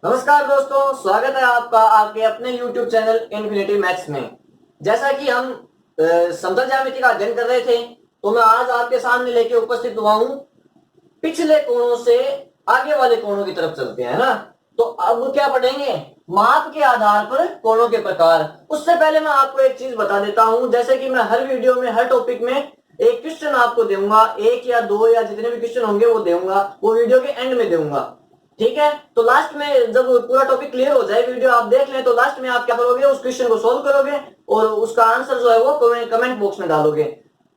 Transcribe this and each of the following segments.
नमस्कार दोस्तों, स्वागत है आपका आपके अपने YouTube चैनल इन्फिनिटी मैथ्स में। जैसा कि हम समतल ज्यामिति का अध्ययन कर रहे थे, तो मैं आज आपके सामने लेके उपस्थित हुआ हूं। पिछले कोणों से आगे वाले कोणों की तरफ चलते हैं ना। तो अब क्या पढ़ेंगे? माप के आधार पर कोणों के प्रकार। उससे पहले मैं आपको एक चीज बता देता हूं, जैसे कि मैं हर वीडियो में हर टॉपिक में एक क्वेश्चन आपको दूंगा, एक या दो या जितने भी क्वेश्चन होंगे वो दूंगा, वो वीडियो के एंड में दूंगा। ठीक है, तो लास्ट में जब पूरा टॉपिक क्लियर हो जाए, वीडियो आप देख लें, तो लास्ट में आप क्या करोगे, उस क्वेश्चन को सोल्व करोगे और उसका आंसर जो है वो कमेंट बॉक्स में डालोगे।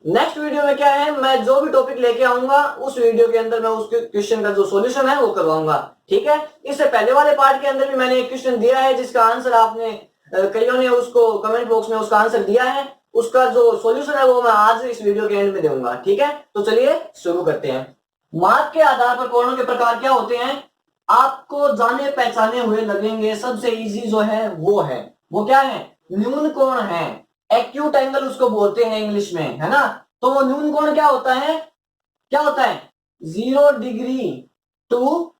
नेक्स्ट वीडियो में क्या है, मैं जो भी टॉपिक लेके आऊंगा उस वीडियो के अंदर मैं उस क्वेश्चन का जो सॉल्यूशन है वो करवाऊंगा। ठीक है, इससे पहले वाले पार्ट के अंदर भी मैंने एक क्वेश्चन दिया है जिसका आंसर आपने कईयों ने उसको कमेंट बॉक्स में उसका आंसर दिया है। उसका जो सॉल्यूशन है वो मैं आज इस वीडियो के एंड में दूंगा। ठीक है, तो चलिए शुरू करते हैं। माप के आधार पर कोणों के प्रकार क्या होते हैं, आपको जाने पहचाने हुए लगेंगे। सबसे इजी जो है वो क्या है, न्यून कोण है। एक्यूट एंगल उसको बोलते हैं इंग्लिश में, है ना। तो वो न्यून कोण क्या होता है 0 डिग्री टू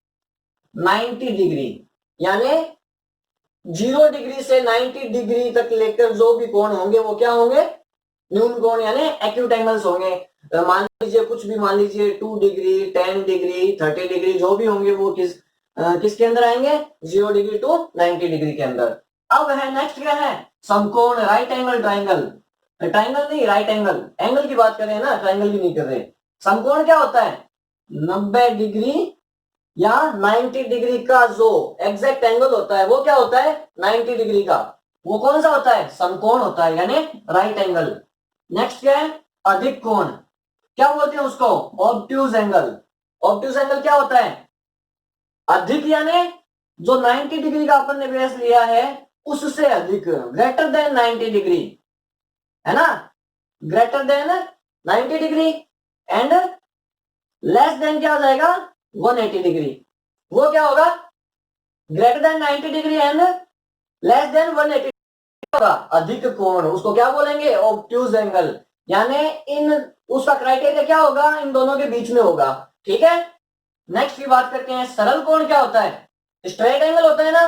90 डिग्री, यानी 0 डिग्री से 90 डिग्री तक लेकर जो भी कोण होंगे वो क्या होंगे, न्यून कोण यानी एक्यूट एंगल्स होंगे। मान लीजिए कुछ भी, मान लीजिए 2 डिग्री, 10 डिग्री, 30 डिग्री, जो भी होंगे वो किसके अंदर आएंगे, 0 डिग्री टू 90 डिग्री के अंदर। अब है नेक्स्ट क्या है, समकोण, राइट एंगल ट्राइंगल। ट्राइंगल नहीं, राइट एंगल, एंगल की बात कर रहे हैं ना, ट्राइंगल की नहीं कर रहे। समकोण क्या होता है, 90 डिग्री या 90 डिग्री का जो एग्जैक्ट एंगल होता है वो क्या होता है, 90 डिग्री का। वो कौन सा होता है, समकोण होता है, यानी राइट एंगल। नेक्स्ट क्या है, अधिक कोण, क्या बोलते हैं उसको, ऑब्ट्यूज एंगल। ऑब्ट्यूज एंगल क्या होता है, अधिक यानी जो 90 डिग्री का अपन ने बेस लिया है उससे अधिक, ग्रेटर देन 90 डिग्री, है ना। Greater than 90 degree and less than क्या हो जाएगा, 180 डिग्री। वो क्या होगा, greater than 90 degree and less than 180 होगा अधिक कोण, उसको क्या बोलेंगे, ऑब्ट्यूज एंगल। यानी इन उसका क्राइटेरिया क्या होगा, इन दोनों के बीच में होगा। ठीक है, नेक्स्ट की बात करते हैं। सरल कोण क्या होता है, स्ट्रेट एंगल होता है ना।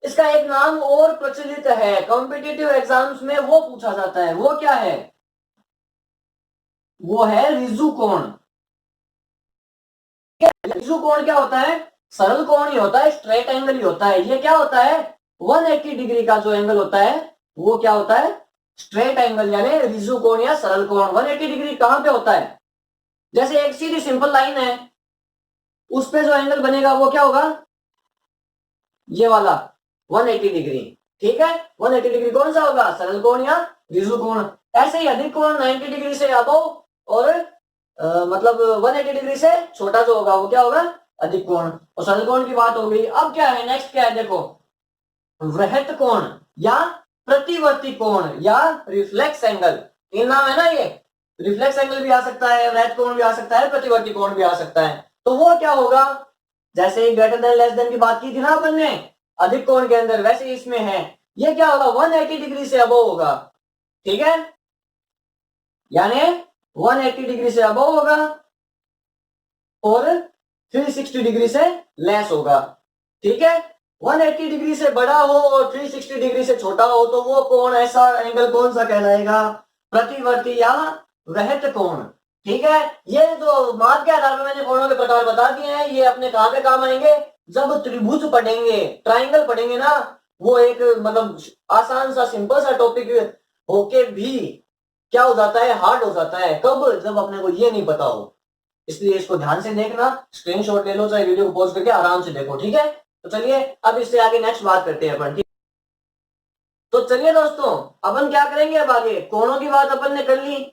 इसका एक नाम और प्रचलित है, कॉम्पिटिटिव एग्जाम्स में वो पूछा जाता है, वो क्या है, वो है रिजु कोण। रिजु कोण क्या होता है, सरल कोण ही होता है, स्ट्रेट एंगल ही होता है। ये क्या होता है, 180 डिग्री का जो एंगल होता है वो क्या होता है, स्ट्रेट एंगल, यानी रिजु कोण या सरल कोण। 180 डिग्री कहां पे होता है, जैसे एक सीधी सिंपल लाइन है, उस पे जो एंगल बनेगा वो क्या होगा, ये वाला 180 डिग्री। ठीक है, 180 डिग्री कौन सा होगा, सरल कोण या रिजु कोण। ऐसे ही अधिक कोण 90 डिग्री से अबव और मतलब 180 डिग्री से छोटा जो होगा वो क्या होगा, अधिक कोण। और सरल कोण की बात हो गई। अब क्या है, नेक्स्ट क्या है, देखो, वृहत कोण या प्रतिवर्ती कोण या रिफ्लेक्स एंगल, तीन नाम है ना ये। रिफ्लेक्स एंगल भी आ सकता है, वृहत कोण भी आ सकता है, प्रतिवर्ती कोण भी आ सकता है। तो वो क्या होगा, जैसे ग्रेटर देन लेस देन की बात की थी ना अपन ने अधिक कोण के अंदर, वैसे इसमें है। ये क्या होगा, 180 डिग्री से अबव होगा। ठीक है, यानी 180 डिग्री से अबव होगा और 360 डिग्री से लेस होगा। ठीक है, 180 डिग्री से बड़ा हो और 360 डिग्री से छोटा हो तो वो कोण, ऐसा एंगल कौन सा कहलाएगा, प्रतिवर्ती या वृहत कोण। ठीक है, ये जो माप के आधार पर मैंने कोणों के प्रकार बता दिए हैं, ये अपने कहां पे काम आएंगे, जब त्रिभुज पढ़ेंगे, ट्राइंगल पढ़ेंगे ना। वो एक मतलब आसान सा सिंपल सा टॉपिक होके भी क्या हो जाता है, हार्ड हो जाता है, कब, जब अपने को ये नहीं पता हो। इसलिए इसको ध्यान से देखना, स्क्रीनशॉट ले लो, चाहे वीडियो को पॉज करके आराम से देखो। ठीक है, तो चलिए अब इससे आगे नेक्स्ट बात करते हैं अपन। ठीक, तो चलिए दोस्तों, अपन क्या करेंगे, अब आगे कोणों की बात अपन ने कर ली।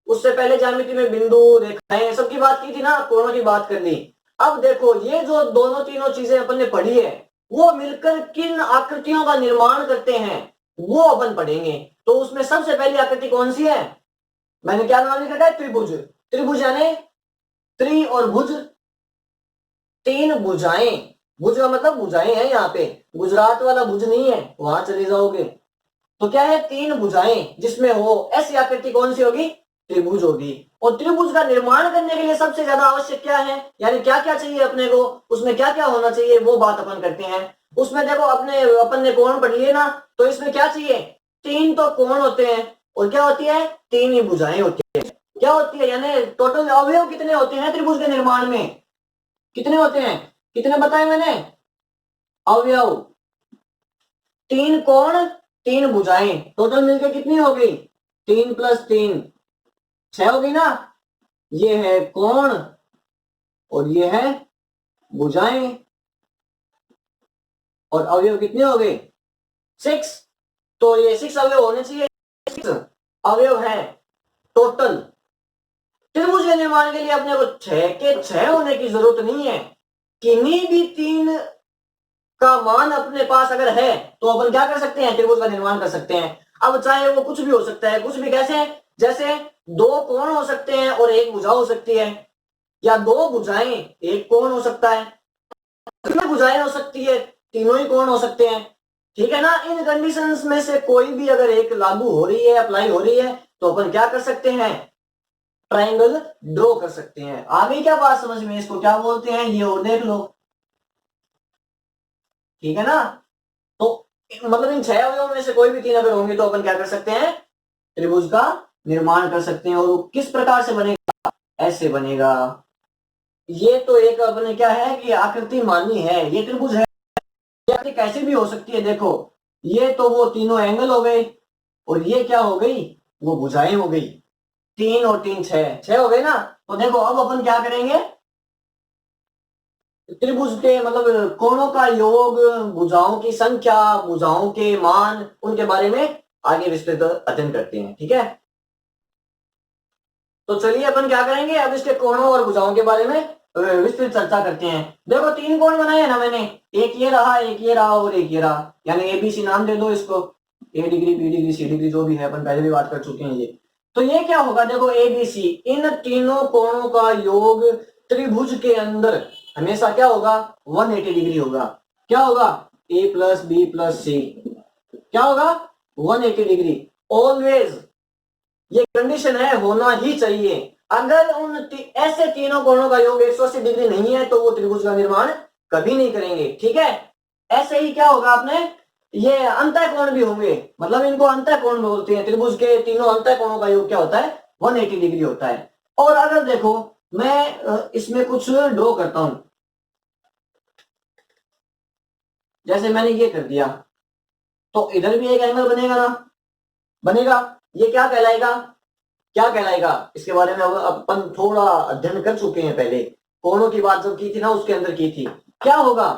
उससे पहले ज्यामिति में बिंदु, रेखाएं, सबकी बात की थी ना, कोणों की बात कर ली। अब देखो, ये जो दोनों तीनों चीजें अपन ने पढ़ी है वो मिलकर किन आकृतियों का निर्माण करते हैं वो अपन पढ़ेंगे। तो उसमें सबसे पहली आकृति कौन सी है, मैंने क्या नाम लिखा है, त्रिभुज। त्रिभुज यानी त्रि और भुज, तीन भुजाएं। भुज का मतलब भुजाएं हैं, यहाँ पे गुजरात वाला भुज नहीं है, वहां चले जाओगे। तो क्या है, तीन भुजाएं जिसमें हो, ऐसी आकृति कौन सी होगी, त्रिभुज होगी। और त्रिभुज का निर्माण करने के लिए सबसे ज्यादा आवश्यक क्या है, यानी क्या क्या चाहिए अपने को, उसमें क्या क्या होना चाहिए, वो बात अपन करते हैं। उसमें देखो अपन ने कोण पढ़ लिए ना, तो इसमें क्या चाहिए, 3 तो कोण होते हैं और क्या होती है, 3 ही भुजाएं होती है। क्या होती है, यानी टोटल अवयव कितने होते हैं त्रिभुज के निर्माण में, कितने होते हैं, कितने बताए मैंने अवयव, 3 कोण 3 भुजाएं, टोटल मिलकर कितनी हो गई, 3 + 3 6 हो गई ना। ये है कोण और ये है भुजाएं, और अवयव कितने हो गए 6। तो ये 6 अवयव होने चाहिए, 6 अवयव है टोटल। त्रिभुज के निर्माण के लिए अपने को 6 के 6 होने की जरूरत नहीं है, किन्हीं भी 3 का मान अपने पास अगर है तो अपन क्या कर सकते हैं, त्रिभुज का निर्माण कर सकते हैं। अब चाहे वो कुछ भी हो सकता है, कुछ भी कैसे, जैसे 2 कोण हो सकते हैं और 1 भुजा हो सकती है, या 2 भुजाएं 1 कोण हो सकता है, 3 भुजाएं हो सकती है, तीनों ही कोण हो सकते हैं, ठीक है ना। इन कंडीशंस में से कोई भी अगर एक लागू हो रही है, अप्लाई हो रही है, तो अपन क्या कर सकते हैं, ट्राइंगल ड्रॉ कर सकते हैं। आगे क्या बात समझ में, इसको क्या बोलते हैं ये और देख लो, ठीक है ना। तो मतलब इन 6 अवयवों में से कोई भी 3 अगर होंगे तो अपन क्या कर सकते हैं, त्रिभुज का निर्माण कर सकते हैं। और वो किस प्रकार से बनेगा, ऐसे बनेगा। ये तो एक अपने क्या है कि आकृति मानी है, ये त्रिभुज है, आकृति कैसे भी हो सकती है। देखो ये तो वो तीनों एंगल हो गए, और ये क्या हो गई, वो भुजाएं हो गई, 3 और 3 6 हो गए ना। तो देखो अब अपन क्या करेंगे, त्रिभुज के मतलब कोणों का योग, भुजाओं की संख्या, भुजाओं के मान, उनके बारे में आगे विस्तृत अध्ययन करते हैं, ठीक है। तो चलिए अपन क्या करेंगे, अब इसके कोणों और भुजाओं के बारे में विस्तृत चर्चा करते हैं। देखो 3 कोण बनाए हैं ना मैंने, एक ये रहा, एक ये रहा और एक ये रहा, यानी ABC नाम दे दो इसको, A degree, B degree, C degree, जो भी है अपन पहले भी बात कर चुके हैं ये। तो ये क्या होगा, देखो ABC, इन तीनों कोणों का योग त्रिभुज के अंदर हमेशा क्या होगा, 180 डिग्री होगा। क्या होगा, A + B + C क्या होगा, 180 डिग्री ऑलवेज। ये कंडीशन है, होना ही चाहिए। अगर ऐसे तीनों कोणों का योग 180 डिग्री नहीं है तो वो त्रिभुज का निर्माण कभी नहीं करेंगे, ठीक है। ऐसे ही क्या होगा आपने, ये अंतः कोण भी होंगे, मतलब इनको अंतः कोण बोलते हैं। त्रिभुज के तीनों अंतः कोणों का योग क्या होता है, 180 डिग्री होता है। और अगर देखो मैं इसमें कुछ ड्रॉ करता हूं, जैसे मैंने ये कर दिया, तो इधर भी एक एंगल बनेगा ना, बनेगा। ये क्या कहलाएगा, क्या कहलाएगा, इसके बारे में अपन थोड़ा अध्ययन कर चुके हैं पहले, कोणों की बात जब की थी ना उसके अंदर की थी। क्या होगा,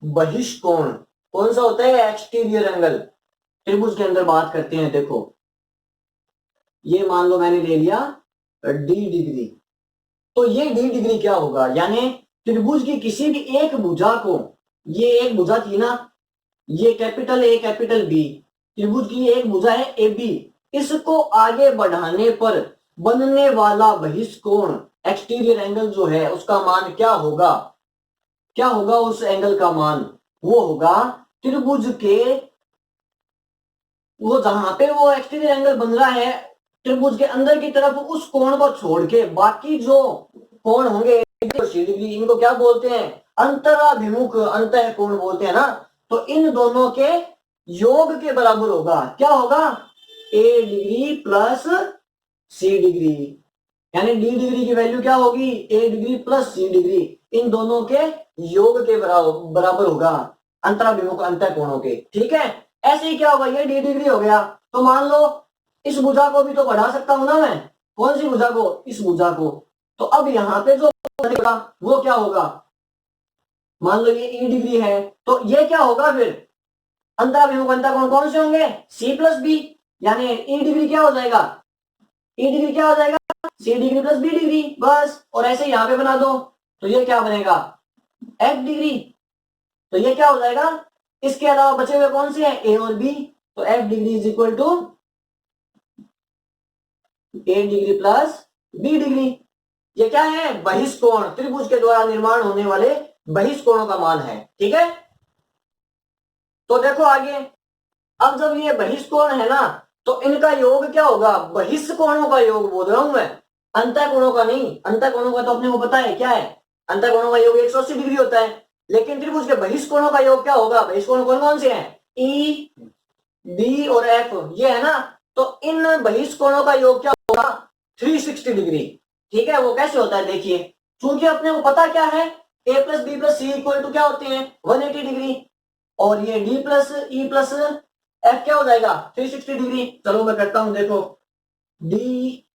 बहिष्कोण। कौन सा होता है, एक्सटीरियर एंगल। त्रिभुज के अंदर बात करते हैं, देखो ये मान लो मैंने ले लिया D डिग्री, तो ये D डिग्री क्या होगा, यानी त्रिभुज की किसी भी एक भुजा को, ये एक भुजा थी ना, ये कैपिटल A कैपिटल B, त्रिभुज की एक भुजा है AB, इसको आगे बढ़ाने पर बनने वाला बहिष्कोण एक्सटीरियर एंगल जो है उसका मान क्या होगा, क्या होगा उस एंगल का मान, वो होगा त्रिभुज के, वो जहां पे वो एक्सटीरियर एंगल बन रहा है त्रिभुज के अंदर की तरफ, उस कोण को छोड़ के बाकी जो कोण होंगे C डिग्री, इनको क्या बोलते हैं, अंतराभिमुख अंतः कोण बोलते हैं ना। तो इन दोनों के योग के बराबर होगा, क्या होगा, A degree plus C degree, यानी D डिग्री की वैल्यू क्या होगी, A degree plus C degree, इन दोनों के योग के बराबर होगा, अंतराभिमुख अंतः कोणों के, ठीक है। ऐसे ही क्या होगा, ये D डिग्री हो गया, तो मान लो इस भुजा को भी तो बढ़ा सकता हूं ना मैं, कौन सी भुजा को, इस भुजा को। तो अब यहाँ पे जो बनेगा वो क्या होगा, मान लो ये E डिग्री है, तो ये क्या होगा फिर, अंतराभिमुख अंतः कोण कौन से होंगे, C + B, यानी E डिग्री क्या हो जाएगा, E डिग्री क्या हो जाएगा, C degree plus B degree, बस। और ऐसे यहाँ पे बना दो, तो ये क्या बनेगा, F डिग्री, तो ये क्या हो जाएगा, इसके अलावा बचे हुए कौन से हैं, A और B, तो F degree is equal to A degree plus B degree. ये क्या है, बहिष्कोण, त्रिभुज के द्वारा निर्माण होने वाले बहिष्कोणों का मान है, ठीक है। तो देखो आगे, अब जब ये बहिष्कोण है ना, तो इनका योग क्या होगा, बहिष्कोणों का योग बोल रहा हूं मैं, अंतःकोणों का नहीं, अंतःकोणों का तो अपने को पता है क्या है, अंतःकोणों का योग 180 डिग्री होता है, लेकिन त्रिभुज के बहिष्कोणों का योग क्या होगा, बहिष्कोण कौन कौन से हैं, ई, बी और एफ, ये है ना। तो इन बहिष्कोणों का योग क्या होगा, 360 डिग्री। ठीक है, वो कैसे होता है देखिए, क्योंकि अपने को पता क्या है, A plus B plus C equal to क्या होते हैं, 180 डिग्री, और ये D plus E plus F क्या हो जाएगा, 360 डिग्री। चलो मैं करता हूं, देखो डी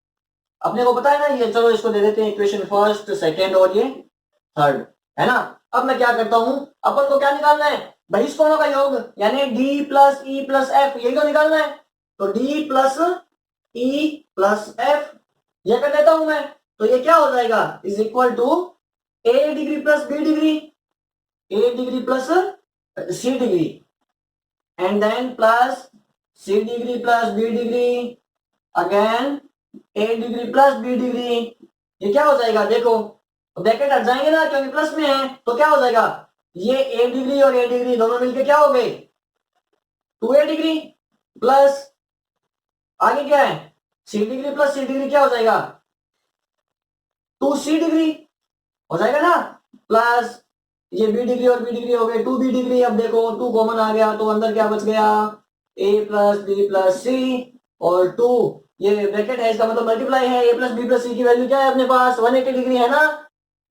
अपने को पता है ना ये, चलो इसको दे देते हैं इक्वेशन फर्स्ट सेकेंड और ये थर्ड, है ना। अब मैं क्या करता हूं, अपन को क्या निकालना है, बहिष्कोणों का योग, यानी D plus E plus F, यही तो निकालना है। तो D plus E plus F ये कर देता हूं मैं, तो ये क्या हो जाएगा, is equal to A degree plus B degree, A degree plus C degree, and then plus C degree plus B degree, again A degree plus B degree. ये क्या हो जाएगा, देखो ब्रैकेट हट जाएंगे ना क्योंकि प्लस में है, तो क्या हो जाएगा, ये ए डिग्री और ए डिग्री दोनों मिलके क्या हो गए, 2a डिग्री, प्लस आगे क्या है, सी डिग्री प्लस सी डिग्री क्या हो जाएगा, 2c डिग्री हो जाएगा ना, प्लस ये बी डिग्री और बी डिग्री हो गए 2b डिग्री। अब देखो 2 कॉमन आ गया तो अंदर क्या बच गया, a प्लस बी प्लस सी, और 2 ये ब्रैकेट है इसका मतलब मल्टीप्लाई है, a प्लस बी प्लस सी की वैल्यू क्या है अपने पास, 180 डिग्री है ना,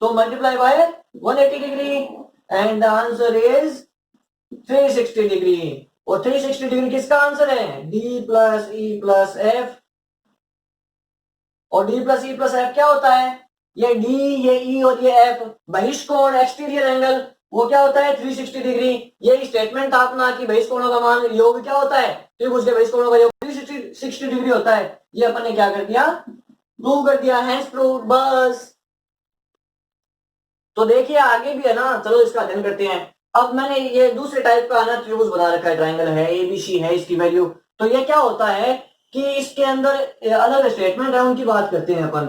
तो multiply by 180 degree, and the answer is 360 degree. और 360 डिग्री किसका आंसर है, D plus E plus F. और D plus E plus F क्या होता है, ये डी ये ई और ये एफ बहिष्कोण एक्सटीरियर एंगल, वो क्या होता है 360 डिग्री। ये स्टेटमेंट था अपना कि बहिष्कोणों का मान योग क्या होता है, त्रिभुज के बहिष्कोणों का योग 360 डिग्री होता है। ये अपन ने क्या कर दिया, प्रूव कर दिया, हैंस प्रूव, बस। तो देखिए आगे भी है ना, चलो इसका अध्ययन करते हैं। अब मैंने ये दूसरे टाइप का ना त्रिभुज बना रखा है, ट्राइंगल है एबीसी है इसकी वैल्यू। तो ये क्या होता है कि इसके अंदर अलग स्टेटमेंट है, उनकी बात करते हैं अपन,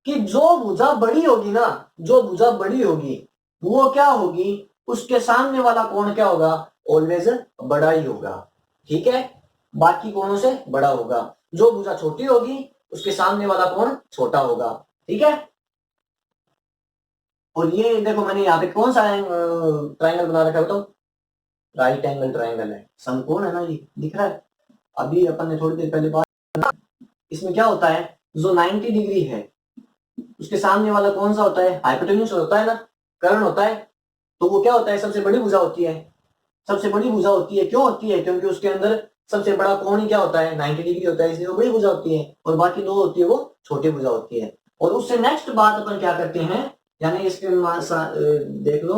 कि जो भुजा बड़ी होगी ना, जो भुजा बड़ी होगी वो क्या होगी, उसके सामने वाला कोण क्या होगा, ऑलवेज बड़ा ही होगा। ठीक है, बाकी कोणों से बड़ा होगा। जो भुजा छोटी होगी उसके सामने वाला कोण छोटा होगा। ठीक है, और ये देखो मैंने यहाँ पे कौन सा ट्राइंगल बना रखा है, तो राइट एंगल ट्राइंगल है, समकोण है ना, ये दिख रहा है। अभी अपन ने थोड़ी देर पहले बात, इसमें क्या होता है, जो 90 डिग्री है उसके सामने वाला कौन सा होता है, हाइपोटेन्यूज होता है ना, कर्ण होता है। तो वो क्या होता है, सबसे बड़ी भुजा होती है, सबसे बड़ी भुजा होती है। क्यों होती है, क्योंकि उसके अंदर सबसे बड़ा कोण ही क्या होता है, 90 डिग्री होता है, इसलिए वो बड़ी भुजा होती है, और बाकी दो होती है वो छोटी भुजा होती है। और उससे नेक्स्ट बात अपन क्या करते हैं, यानी इसके देख लो,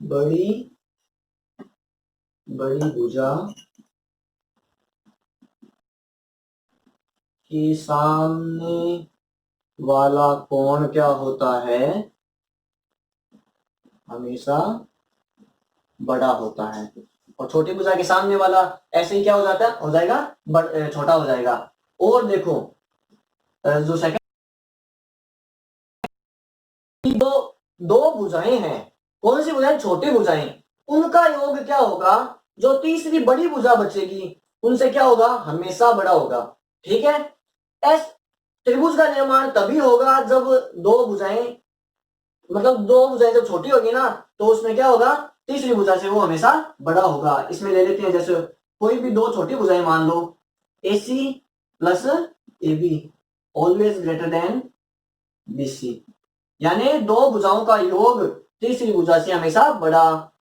बड़ी बड़ी भुजा के सामने वाला कोण क्या होता है, हमेशा बड़ा होता है। और छोटी भुजा के सामने वाला ऐसे ही क्या हो जाता है, हो जाएगा छोटा हो जाएगा। और देखो जो सेकंड दो दो भुजाएं हैं, कौन सी भुजाएं, छोटी भुजाएं, उनका योग क्या होगा, जो तीसरी बड़ी भुजा बचेगी उनसे क्या होगा, हमेशा बड़ा होगा। ठीक है, एस त्रिभुज का निर्माण तभी होगा जब दो भुजाएं, मतलब दो भुजाएं जब छोटी होगी ना, तो उसमें क्या होगा, तीसरी भुजा से वो हमेशा बड़ा होगा। इसमें ले लेते हैं, जैसे कोई भी दो छोटी भुजाएं मान लो, AC plus AB always greater than BC, यानी दो भुजाओं का योग तीसरी भुजा से हमेशा बड़ा।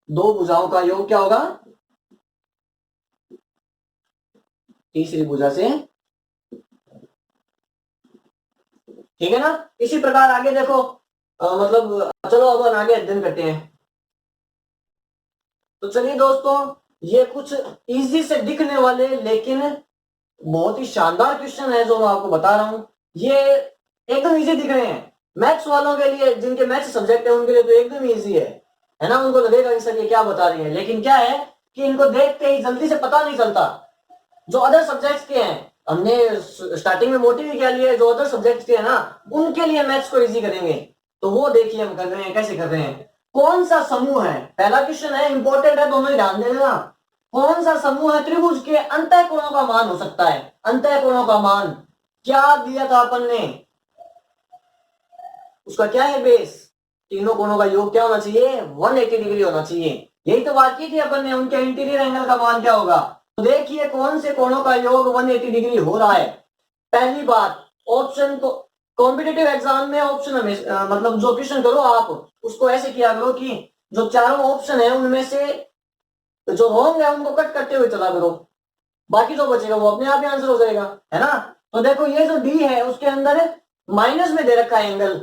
दो भुजाओं का योग क्या होगा, तीसरी भुजा से, ठीक है ना। इसी प्रकार आगे देखो, मतलब चलो अब आगे अध्ययन करते हैं। तो चलिए दोस्तों, ये कुछ इजी से दिखने वाले लेकिन बहुत ही शानदार क्वेश्चन है जो मैं आपको बता रहा हूं। ये एकदम इजी दिख रहे हैं मैथ्स वालों के लिए, जिनके मैथ्स सब्जेक्ट है उनके लिए तो एकदम इजी है ना। उनको लगेगा कि सर ये क्या बता रही है, लेकिन क्या है कि इनको देखते ही जल्दी से पता नहीं चलता। जो अदर सब्जेक्ट्स के हैं, हमने स्टार्टिंग में मोटिव क्या लिया है, जो अदर सब्जेक्ट्स के हैं ना उनके लिए मैथ्स को इजी करेंगे। तो वो देखिए हम कर रहे हैं, कैसे कर रहे हैं। कौन सा समूह है, पहला क्वेश्चन है, इंपॉर्टेंट है, दोनों ही ध्यान देना। कौन सा समूह है त्रिभुज के अंतः कोणों का मान हो सकता है? अंतः कोणों का मान क्या दिया था अपन ने, उसका क्या है बेस? तीनों कोणों का योग क्या होना चाहिए? 180 डिग्री होना चाहिए। यही तो बात की थी अपन ने, उनके इंटीरियर एंगल का मान क्या होगा। तो देखिए कौन से कोणों का योग 180 डिग्री हो रहा है। पहली बात, ऑप्शन को कॉम्पिटिटिव एग्जाम में ऑप्शन मतलब जो क्वेश्चन करो आप उसको ऐसे किया करो कि जो चारों ऑप्शन है उनमें से जो रॉन्ग है उनको कट करते हुए चला करो, बाकी जो बचेगा वो अपने आप ही आंसर हो जाएगा, है ना। तो देखो ये जो डी है उसके अंदर माइनस में दे रखा है एंगल,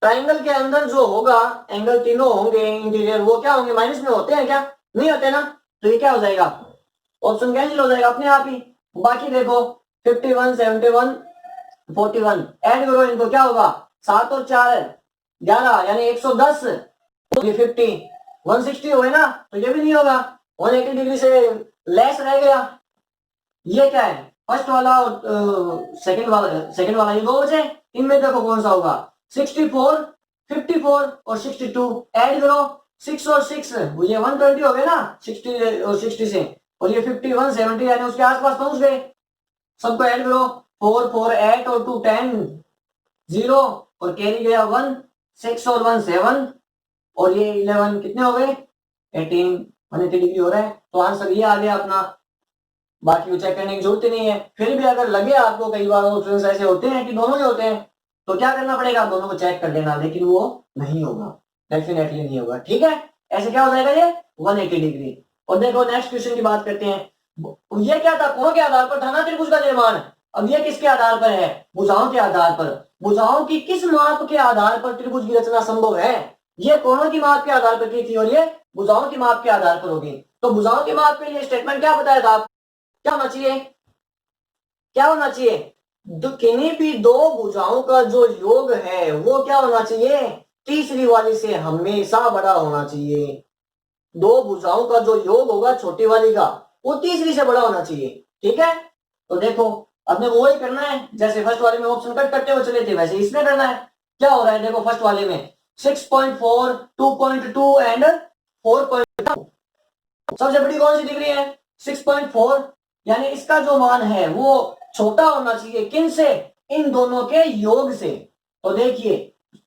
ट्राइंगल के अंदर जो होगा एंगल तीनों होंगे इंटीरियर वो क्या होंगे? माइनस में होते हैं क्या? नहीं होते ना। तो ये क्या हो जाएगा? ऑप्शन कैंसिल हो जाएगा अपने आप ही। बाकी देखो 51, 71, 41 ऐड करो इनको, क्या होगा? 7 और 4 11 यानी 110, तो ये 50 160 हो गए ना। तो ये भी नहीं होगा, 180 डिग्री से लेस रह गया। ये क्या है? फर्स्ट वाला और सेकंड वाला ये दो बचे, इनमें देखो कौन सा होगा? 64, 54 और 62 ऐड करो, 6 और 6 ये 120 हो गए ना 60 और 60 से, और ये 51 70 यानी उसके आसपास पहुंच गए। सबको ऐड करो, 4 4 8 और 2 10 0 और कैरी गया 1, 6 और 1 7 और ये 11 कितने हो गए? 18 180 डिग्री हो रहा है। तो आंसर ये आ गया अपना, बाकी वो चेक करने की जरूरत ही नहीं है। फिर भी अगर लगे आपको, कई बार ऑप्शंस ऐसे होते हैं कि दोनों ही होते हैं, तो क्या करना पड़ेगा? दोनों को चेक कर लेना, लेकिन वो नहीं होगा, डेफिनेटली नहीं होगा। ठीक है, ऐसे क्या हो जाएगा ये 180 डिग्री। और देखो नेक्स्ट क्वेश्चन की बात करते हैं। ये क्या था? कोणों के आधार पर था ना त्रिभुज का निर्माण। अब ये किसके आधार पर है? भुजाओं के आधार पर। भुजाओं की किस माप के आधार पर त्रिभुज की रचना संभव है? ये कोणों की माप के आधार पर की थी और ये भुजाओं की माप के आधार पर होगी। तो भुजाओं की माप के लिए स्टेटमेंट क्या बताया था? क्या होना चाहिए? क्या होना चाहिए? किन्हीं भी दो भुजाओं का जो योग है वो क्या होना चाहिए? तीसरी वाली से हमेशा बड़ा होना चाहिए। दो भुजाओं का जो योग होगा छोटी वाली का, वो तीसरी से बड़ा होना चाहिए। ठीक है, तो देखो अपने को वही करना है, जैसे फर्स्ट वाले में ऑप्शन कट करते हुए चले थे वैसे इसमें करना है। क्या हो रहा है देखो, फर्स्ट वाले में 6.4, 2.2 एंड 4.2। सबसे बड़ी कौन सी डिग्री है? 6.4, यानी इसका जो मान है वो छोटा होना चाहिए किन से? इन दोनों के योग से। तो देखिए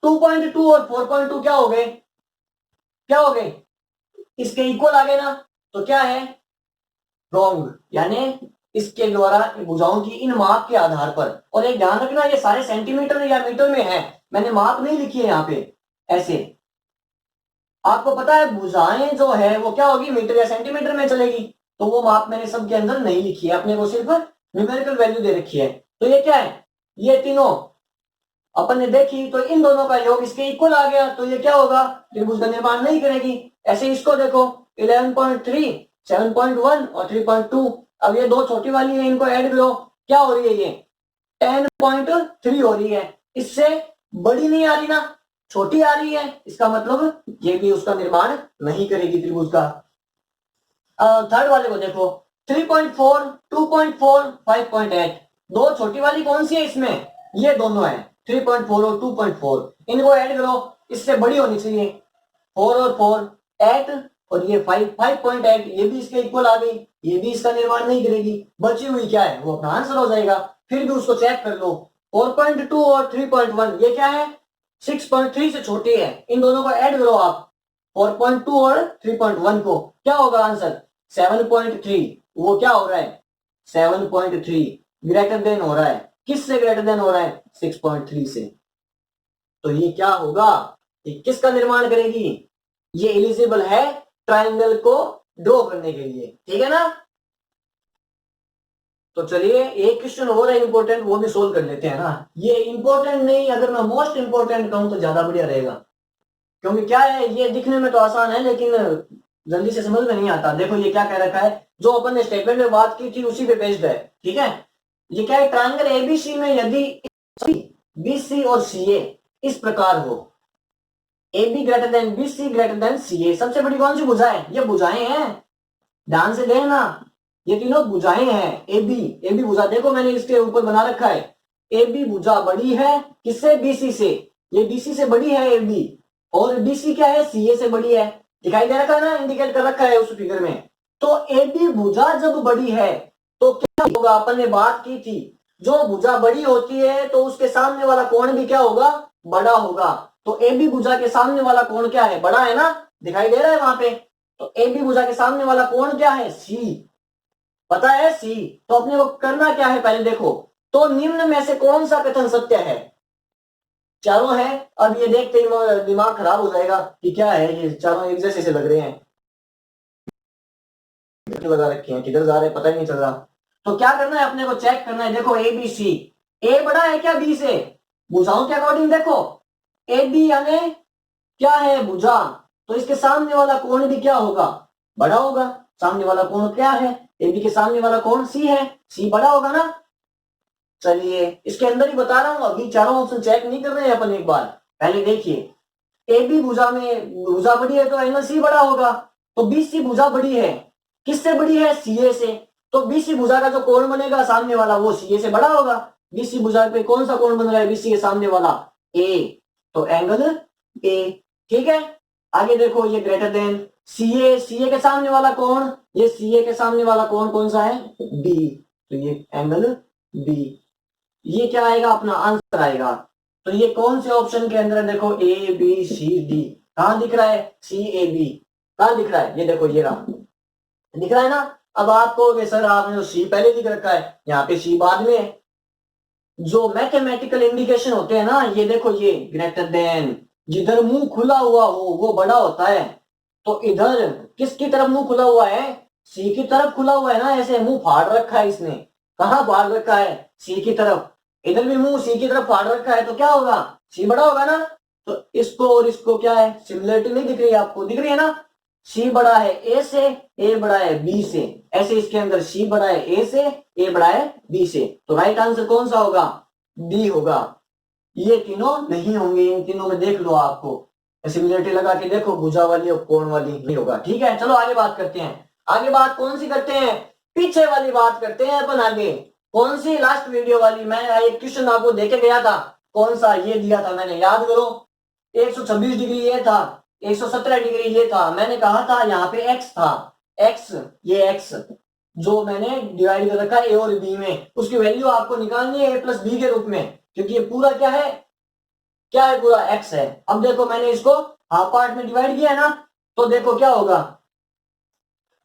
2.2 और 4.2 क्या हो गए? क्या हो गए? इसके इक्वल आ गए ना। तो क्या है? रॉन्ग, यानी इसके द्वारा भुजाओं की इन माप के आधार पर। और एक ध्यान रखना, ये सारे सेंटीमीटर या मीटर में है, मैंने माप नहीं लिखी है यहाँ पे। ऐसे आपको पता है भुजाएं जो है वो क्या होगी? मीटर या सेंटीमीटर में चलेगी। तो वो माप मैंने सबके अंदर नहीं लिखी है, अपने को सिर्फ न्यूमेरिकल वैल्यू दे रखी है। तो ये क्या है? ये तीनों अपन ने देखी तो इन दोनों का योग इसके इक्वल आ गया, तो ये क्या होगा? त्रिभुज का निर्माण नहीं करेगी। ऐसे इसको देखो 11.3, 7.1 और 3.2। अब ये दो छोटी वाली है, इनको ऐड करो, क्या हो रही है? ये 10.3 हो रही है। इससे बड़ी नहीं आ रही ना, छोटी आ रही है। इसका मतलब ये भी उसका निर्माण नहीं करेगी त्रिभुज का। थर्ड वाले को देखो 3.4, 2.4, 5.8। दो छोटी वाली कौन सी है इसमें? ये दोनों है 3.4 और 2.4। इनको ऐड करो, इससे बड़ी होनी चाहिए। 4 और 4 8 और ये 5.8, ये भी इसके इक्वल आ गई, ये भी इसका निर्माण नहीं करेगी। बची हुई क्या है? वो अपना आंसर हो जाएगा। फिर भी उसको चेक कर लो। 4.2 और 3.1 ये क्या है? 6.3 से छोटी है। इन दोनों को ऐड करो आप, 4.2 और 3.1 को, क्या होगा आंसर? 7.3। वो क्या हो रहा है? 7.3 ग्रेटर देन हो रहा है। किससे ग्रेटर देन हो रहा है? 6.3 से। तो ये क्या होगा? ये किसका निर्माण करेगी? ये एलिजिबल है ट्राइंगल को ड्रॉ करने के लिए। ठीक है ना। तो चलिए एक क्वेश्चन हो रहा है इंपॉर्टेंट, वो भी सोल्व कर लेते हैं ना। ये इंपॉर्टेंट नहीं, अगर मैं मोस्ट इंपॉर्टेंट कहूं तो ज्यादा बढ़िया रहेगा, क्योंकि क्या है ये दिखने में तो आसान है लेकिन जल्दी से समझ में नहीं आता। देखो ये क्या कह रखा है, जो अपन ने स्टेटमेंट में बात की थी उसी पे बेस्ड है। ठीक है, ये क्या है? ट्रायंगल एबीसी में यदि बीसी और सीए इस प्रकार हो, AB greater than BC greater than CA, सबसे बड़ी कौन सी भुजा है? ये भुजाएं हैं, ध्यान से देखना, ये तीनों भुजाएं हैं। AB भुजा देखो मैंने इसके ऊपर बना रखा है। AB भुजा बड़ी है किससे? BC से। ये BC से बड़ी है AB, और BC क्या है? CA से बड़ी है। दिखाई दे रखा है ना, इंडिकेट कर रखा है उस फिगर में। तो ए बी भुजा जब बड़ी है तो क्या होगा, अपन ने बात की थी, जो भुजा बड़ी होती है तो उसके सामने वाला कोण भी क्या होगा, बड़ा होगा। तो ए बी भुजा के सामने वाला कोण क्या है, बड़ा है ना, दिखाई दे रहा है वहां पे। तो ए बी भुजा के सामने वाला कोण क्या है, सी, पता है सी। तो अपने को करना क्या है, पहले देखो, तो निम्न में से कौन सा कथन सत्य है, चारों है। अब ये देखते ही दिमाग खराब हो जाएगा कि क्या है, ये चारों एक जैसे से लग रहे हैं, लगा रखे हैं, किधर जा रहे हैं पता ही नहीं चल रहा। तो क्या करना है, अपने को चेक करना है, देखो ए बी सी, ए बड़ा है क्या बी से, भुजाओं के अकॉर्डिंग देखो, ए बी यानी क्या है, भुजा, तो इसके सामने वाला कोण भी क्या होगा, बड़ा होगा। सामने वाला कोण क्या है, ए बी के सामने वाला कोण सी है, सी बड़ा होगा ना। चलिए इसके अंदर ही बता रहा हूं, अभी चारों ऑप्शन चेक नहीं कर रहे हैं अपन, एक बार पहले देखिए। ए बी भुजा में भुजा बड़ी है तो एंगल सी बड़ा होगा। तो बी सी भुजा बड़ी है, किससे बड़ी है, सीए से। तो बीसी भुजा का जो कोण बनेगा सामने वाला वो सीए से बड़ा होगा। बीसी भुजा पे कौन सा कोण बन रहा है, बीसी के सामने वाला ए, तो एंगल ए, ठीक है। आगे देखो, ये ग्रेटर देन सीए, सीए के सामने वाला कोण, ये सीए के सामने वाला कोण कौन सा है, बी, तो ये एंगल बी, ये क्या आएगा, अपना आंसर आएगा। तो ये कौन से ऑप्शन के अंदर है, देखो ए बी सी डी, कहां दिख रहा है, सी ए बी, कहां दिख रहा है, ये देखो ये रहा, दिख रहा है ना। अब आप कहोगे सर आपने तो सी पहले दिख रखा है, यहाँ पे सी बाद में है। जो मैथमेटिकल इंडिकेशन होते हैं ना, ये देखो, ये ग्रेटर देन, जिधर मुंह खुला हुआ हो वो बड़ा होता है। तो इधर किसकी तरफ मुंह खुला हुआ है, सी की तरफ खुला हुआ है ना, ऐसे मुंह फाड़ रखा है इसने, कहां फाड़ रखा है, सी की तरफ, इधर भी मुंह सी की तरफ फाड़ रखा है, तो क्या होगा, सी बड़ा होगा ना। तो इसको और इसको क्या है, सिमिलरिटी नहीं दिख रही है आपको, दिख रही है ना, सी बड़ा है ए से, ए बड़ा है बी से, ऐसे इसके अंदर सी बड़ा है ए से, ए बड़ा है बी से, तो राइट आंसर कौन सा होगा, डी होगा। ये तीनों नहीं होंगे, इन तीनों में देख लो, आपको सिमिलरिटी लगा के देखो, भुजा वाली और कोण वाली नहीं होगा, ठीक है। चलो आगे बात करते हैं, आगे बात कौन सी करते हैं, पीछे वाली बात करते हैं अपन आगे। कौन सी, लास्ट वीडियो वाली, मैं एक क्वेश्चन आपको देके गया था, कौन सा, ये दिया था मैंने, याद करो, 126 डिग्री ये था, 117 डिग्री ये था, मैंने कहा था यहाँ पे x था, x, ये x जो मैंने डिवाइड कर रखा है ए और बी में, उसकी वैल्यू आपको निकालनी है a प्लस बी के रूप में, क्योंकि ये पूरा क्या है, क्या है, पूरा x है। अब देखो मैंने इसको हाफ पार्ट में डिवाइड किया है ना, तो देखो क्या होगा,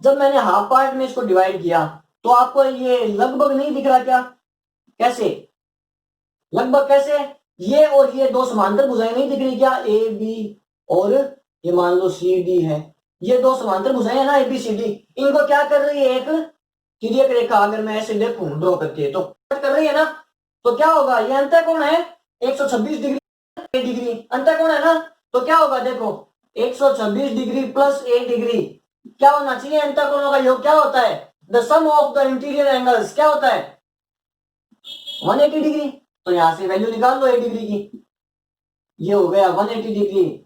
जब मैंने हाफ पार्ट में इसको डिवाइड किया तो आपको ये लगभग नहीं दिख रहा क्या, कैसे, लगभग कैसे, ये और ये दो समांतर भुजाएं नहीं दिख रही क्या, ए बी और ये मान लो सी डी है, ये दो समांतर भुजाएं है ना, ए बी सी डी, इनको क्या कर रही है, एक तिर्यक रेखा, अगर मैं ऐसे देखूं ड्रॉ करके तो कट कर रही है ना, तो क्या होगा, ये अंतःकोण है 126 डिग्री, डिग्री अंतःकोण है ना, तो क्या होगा, देखो 126 डिग्री प्लस ए डिग्री क्या होना चाहिए, अंतःकोणों का योग क्या होता है, the sum of the interior angles क्या होता है, 180 डिग्री। तो यहां से वैल्यू निकाल लो ए डिग्री की, ये हो गया 180 डिग्री,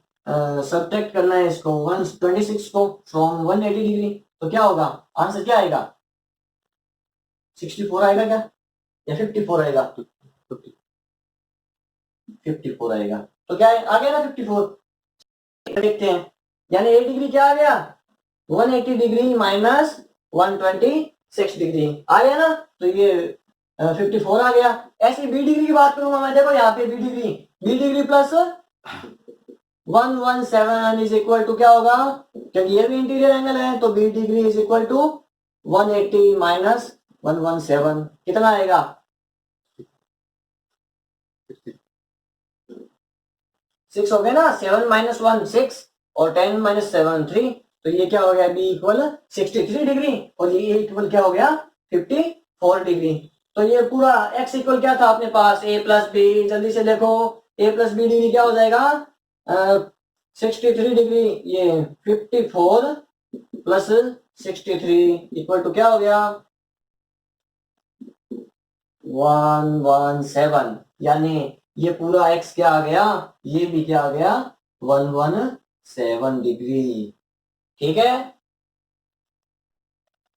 सब्ट्रैक्ट करना है इसको 126 को फ्रॉम 180 डिग्री, तो क्या होगा, आंसर क्या आएगा, 64 आएगा क्या, या 54 आएगा, 54 आएगा, तो क्या है, आ गया ना 54, देखते हैं, यानी ए डिग्री क्या आ गया, 180 डिग्री माइनस 126 डिग्री आ गया ना, तो ये 54 आ गया। ऐसी बी डिग्री की बात करूंगा मैं, देखो यहाँ पे B degree plus 117 is equal to क्या होगा, क्योंकि ये भी इंटीरियर एंगल है, तो B degree is equal to 180 minus 117 कितना आएगा, 6 हो गया ना, 7 माइनस 1 6 और 10 माइनस 7 3, तो ये क्या हो गया, बी इक्वल 63 डिग्री और ये इक्वल क्या हो गया 54 डिग्री। तो ये पूरा x इक्वल क्या था अपने पास, a प्लस बी, जल्दी से देखो, a प्लस बी डिग्री क्या हो जाएगा, 63 डिग्री, ये 54 प्लस 63 इक्वल टू क्या हो गया 117, यानी ये पूरा x क्या आ गया, ये भी क्या आ गया 117 डिग्री, ठीक है।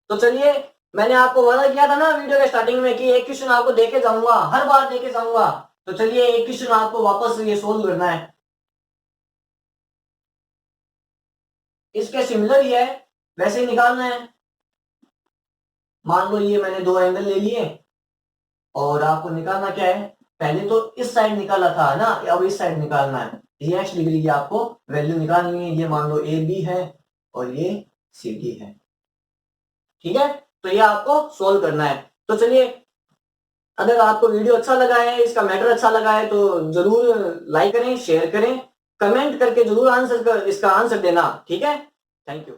तो चलिए, मैंने आपको वादा किया था ना वीडियो के स्टार्टिंग में कि एक क्वेश्चन आपको देके जाऊंगा, हर बार देके जाऊंगा, तो चलिए एक क्वेश्चन आपको वापस ये सोल्व करना है, इसके सिमिलर ही है, वैसे ही निकालना है। मान लो ये मैंने दो एंगल ले लिए और आपको निकालना क्या है, पहले तो इस साइड निकाला था ना, अब इस साइड निकालना है। ये एक्स डिग्री की आपको वैल्यू निकालनी है। ये मान लो ए बी है और ये सी डी है। ठीक है, तो ये आपको सोल्व करना है। तो चलिए, अगर आपको वीडियो अच्छा लगा है, इसका मैटर अच्छा लगा है, तो जरूर लाइक करें, शेयर करें, कमेंट करके जरूर आंसर इसका आंसर देना। ठीक है, थैंक यू।